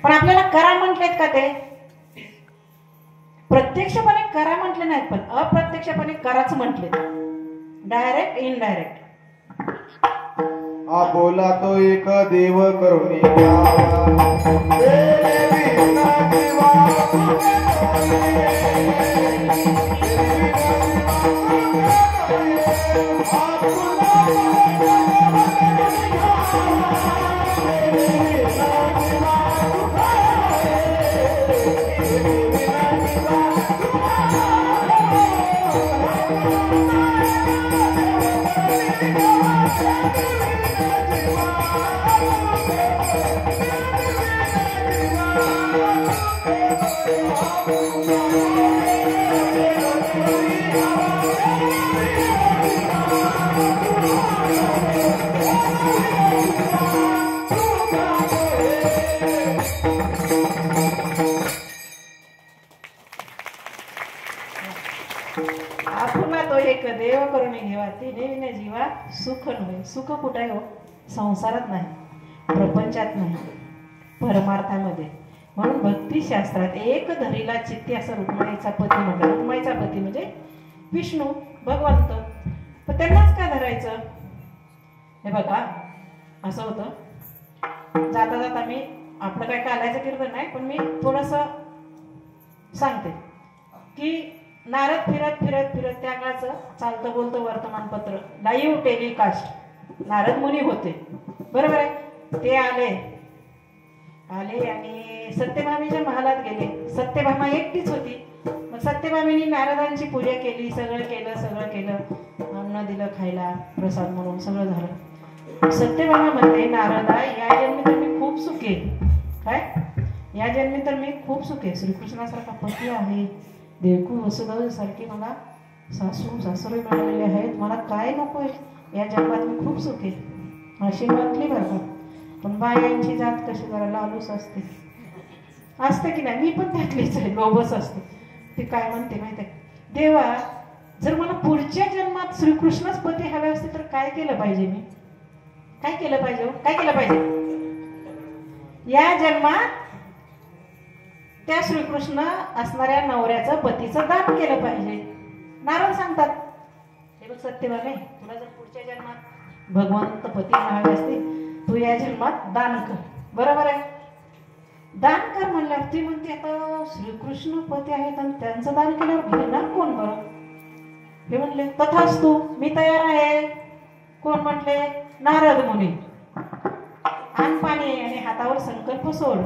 पण आपल्याला करा म्हटलेत का? ते प्रत्यक्षपणे करा म्हटले नाहीत, पण अप्रत्यक्षपणे कराच म्हटले, डायरेक्ट इनडायरेक्ट. बोला तो एक देव करुणी आपुला तो एक देव करून घेवा, तिने जीवा सुख नव्हे. सुख कुठे आहे हो? संसारात नाही, प्रपंचात नाही, परमार्थामध्ये. म्हणून भक्तिशास्त्रात एक धरीला चित्ती असं रुक्माईचा पती म्हणतात. रुक्माईचा पती म्हणजे विष्णू भगवंत. पण त्यांनाच का धरायचं? हे बघा असं होतं, जाता जाता मी आपलं काय कालायचं कीर्तन नाही, पण मी थोडंसं सांगते की नारद फिरत फिरत फिरत त्या काळाचं चालतं बोलतं वर्तमानपत्र, लाईव्ह टेलिकास्ट, नारद मुनी होते, बरोबर आहे. ते आले आणि सत्यभामीच्या महालात गेले. सत्यभामा एकटीच होती. मग सत्यभामीनी नारदांची पूजा केली, सगळं केलं, अन्न दिलं खायला प्रसाद म्हणून, सगळं झालं. सत्यभामा म्हणते, नारदा या जन्मी तर मी खूप सुखी आहे. काय? या जन्मी तर मी खूप सुखी आहे. श्रीकृष्णासारखा पती आहे, देवकू वसुदेव सारखी मला सासू सासरे मिळालेले आहेत, मला काय नको आहे, या जन्मात मी खूप सुखी आहे अशी म्हटली बरं का. पण बायांची जात कशी जरा लालूस असते की नाही? मी पण त्यातलीच आहे, लोभस असते. ती काय म्हणते माहिती आहे? देवा, जर मला पुढच्या जन्मात श्रीकृष्णच पती हवे असते तर काय केलं पाहिजे? मी काय केलं पाहिजे? काय केलं पाहिजे? या जन्मात त्या श्रीकृष्ण असणाऱ्या नवऱ्याचं पतीचं दान केलं पाहिजे. नारद सांगतात, हे बघ सत्यभामे, तुला जर पुढच्या जन्मात भगवंत पती हवे असते, तू या जन्मात दान कर. बरोबर आहे, दान कर म्हणल्यावर ती म्हणते, आता श्रीकृष्ण पती आहेत आणि त्यांचं दान केल्यावर घेणार कोण? बरं, हे म्हणले तथास्तु, मी तयार आहे. कोण म्हटले? नारद मुनी. आण पाणी आणि हातावर संकल्प सोड.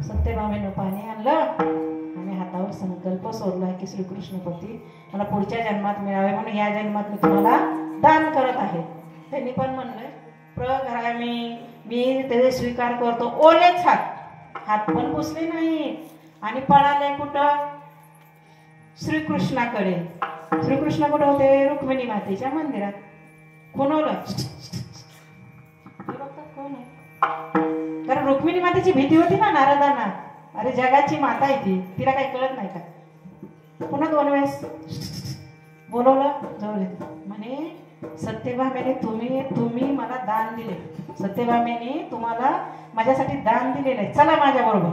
सत्यभामेनं पाणी आणलं आणि हातावर संकल्प सोडला की श्रीकृष्णपती मला पुढच्या जन्मात मिळावे, म्हणून या जन्मात मी तुम्हाला दान करत आहे. त्यांनी पण म्हणलंय, प्रघरामी, मी त्याचे स्वीकार करतो. ओलेच हात पण पुसले नाही आणि पळाले कुठं? श्रीकृष्णाकडे. श्रीकृष्ण कुठं होते? रुक्मिणी मातेच्या मंदिरात. खुणवलं, कोण आहे? कारण रुक्मिणी मातेची भीती होती ना नारदांना. अरे जगाची माता आहे ती, तिला काही कळत नाही का? पुन्हा 2 वेळेस बोलवलं, जवळ घेतलं. म्हणे सत्यभामेने तुम्ही मला दान दिले. सत्यभामेने तुम्हाला माझ्यासाठी दान दिलेलं आहे, चला माझ्या बरोबर.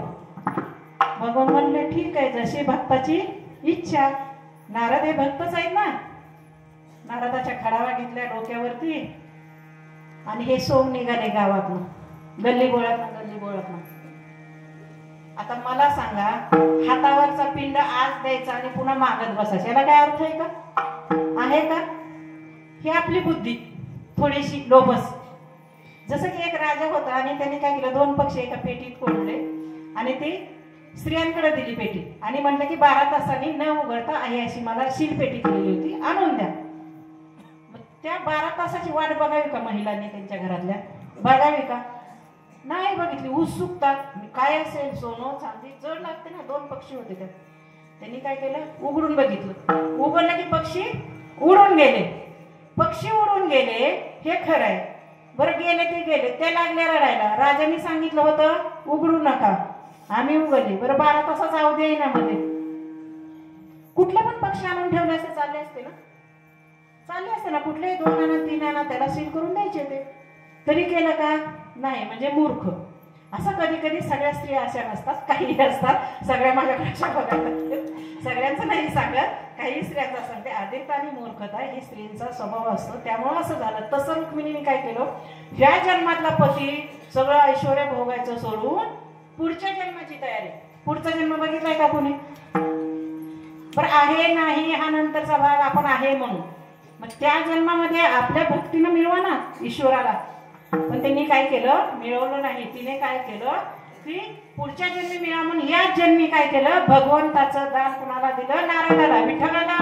भगवान म्हणले ठीक आहे, जशी भक्ताची इच्छा. नारद हे भक्तच आहेत ना. नारदाच्या खडावा घेतल्या डोक्यावरती आणि हे सोंग निघाले गावातून, गल्ली बोळातून. आता मला सांगा, हातावरचा पिंड आज द्यायचा आणि पुन्हा मागत बसायचा, याला काय अर्थ आहे का? आहे का? ही आपली बुद्धी थोडीशी लोभस. जसं की एक राजा होता आणि त्याने काय केलं, 2 पक्षी एका पेटीत कोंडले आणि ती स्त्रियांकडे दिली पेटी आणि म्हटलं की 12 तासांनी न उघडता आहे अशी मला शील पेटी दिलेली होती, आणून द्या. त्या 12 तासाची वाट बघावी का महिलांनी? त्यांच्या घरातल्या बघावी का? नाही बघितली. उत्सुकता, काय असेल, सोनं चांदी जड लागते ना. 2 पक्षी होते त्यात. त्यांनी काय केलं, उघडून बघितलं. उघडलं की पक्षी उडून गेले. पक्षी उडून गेले हे खरं आहे. बरं, गेले ते गेले. ते लागले रडायला. राजांनी सांगितलं होतं उघडू नका, आम्ही उघडले. बरं, 12 तासाचा जाऊ दे ना मध्ये. कुठले पण पक्षी आणून ठेवले असते, चालले असते ना. कुठले 2 आणा 3 आणा, त्याला सील करून द्यायचे ते. तरी केलं का? नाही, म्हणजे मूर्ख. असं कधी कधी सगळ्या स्त्रिया अशा नसतात, काही असतात. सगळ्या माझ्याकडे अशा बघायला सगळ्यांचं नाही सांगत, काही स्त्रियांचा सांगते. आदित्य आणि मूर्खता ही स्त्रींचा स्वभाव असतो. त्यामुळं असं झालं. तसं रुक्मिणीने काय केलं, ह्या जन्मातला पती सगळं ऐश्वर्य भोगायचं सोडून पुढच्या जन्माची तयारी. पुढचा जन्म बघितलाय का कोणी? पण आहे नाही हा नंतरचा भाग, आपण आहे म्हणून. मग त्या जन्मामध्ये आपल्या भक्तीनं मिळवा ना ईश्वराला. पण त्यांनी काय केलं, मिळवलं नाही. तिने काय केलं की पुढच्या जन्मी मिळा म्हणून या जन्मी काय केलं, भगवंताचं दान कुणाला दिलं, नारदाला, विठ्ठलाला.